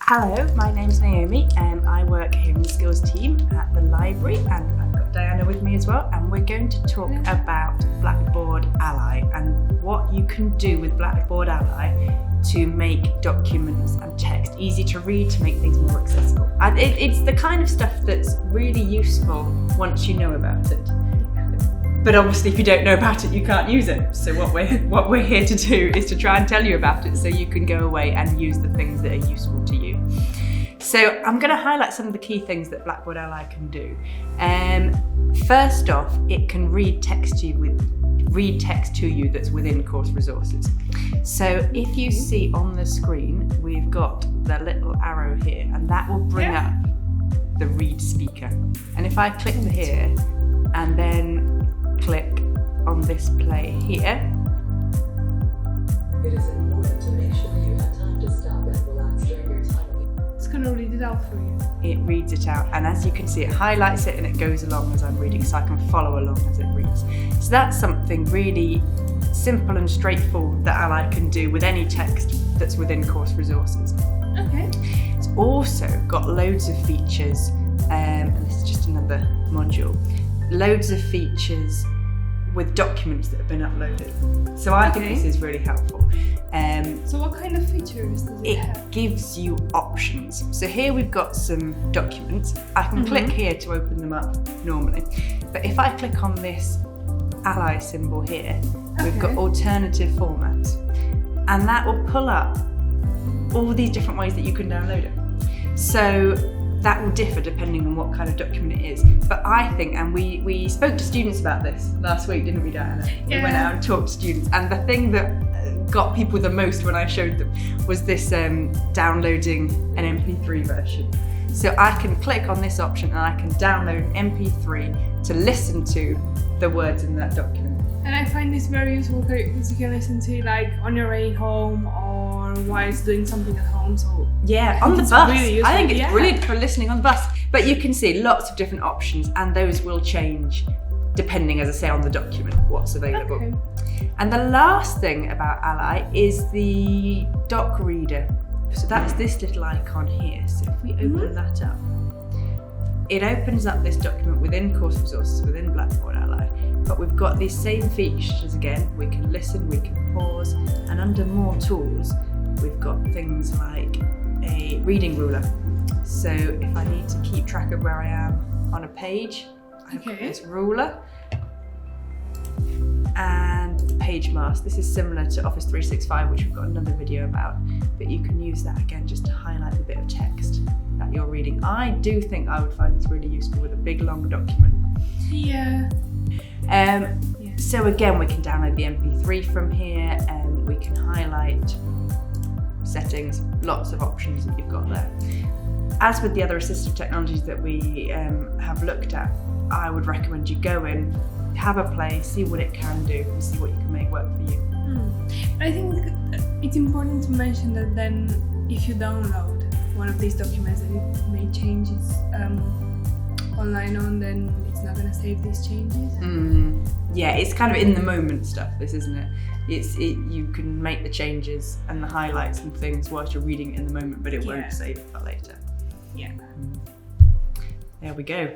Hello, my name's Naomi and I work here in the skills team at the library, and I've got Diana with me as well, and we're going to talk about Blackboard Ally and what you can do with Blackboard Ally to make documents and text easy to read, to make things more accessible. And it's the kind of stuff that's really useful once you know about it. But obviously if you don't know about it, you can't use it. So what we're here to do is to try and tell you about it so you can go away and use the things that are useful to you. So I'm going to highlight some of the key things that Blackboard Ally can do. First off, it can read text to you that's within course resources. So if you see on the screen, we've got the little arrow here, and that will bring up the read speaker. And if I click here and then click on this play here, it is important to make sure you have time to stop and relax during your time. It's going to read it out for you. It reads it out, and as you can see, it highlights it and it goes along as I'm reading, so I can follow along as it reads. So that's something really simple and straightforward that Ally can do with any text that's within course resources. Okay. It's also got loads of features, and this is just another module. Loads of features with documents that have been uploaded. So I think this is really helpful. So what kind of features does it have? It gives you options. So here we've got some documents. I can click here to open them up normally. But if I click on this Ally symbol here, we've got alternative formats. And that will pull up all these different ways that you can download it. So that will differ depending on what kind of document it is. But I think, and we spoke to students about this last week, didn't we, Diana? Yeah. We went out and talked to students, and the thing that got people the most when I showed them was this downloading an MP3 version. So I can click on this option and I can download an MP3 to listen to the words in that document. And I find this very useful because you can listen to it like on your way home or while doing something at home. So yeah, on the bus. Really I think it's brilliant for listening on the bus. But you can see lots of different options, and those will change depending, as I say, on the document, what's available. Okay. And the last thing about Ally is the doc reader. So that's this little icon here. So if we open that up, it opens up this document within course resources, within Blackboard Ally. But we've got these same features again. We can listen, we can pause, and under more tools, we've got things like a reading ruler. So if I need to keep track of where I am on a page, I've got this ruler. And the page mask. This is similar to Office 365, which we've got another video about, but you can use that again just to highlight the bit of text that you're reading. I do think I would find this really useful with a big long document. Yeah. So again, we can download the MP3 from here, and we can highlight settings, lots of options that you've got there. As with the other assistive technologies that we have looked at, I would recommend you go in, have a play, see what it can do, and see what you can make work for you. I think it's important to mention that then if you download one of these documents and it may change its online on, then it's not going to save these changes. Yeah, it's kind of in the moment stuff, this, isn't it? You can make the changes and the highlights and things whilst you're reading it in the moment, but it won't save it for later. Yeah. There we go.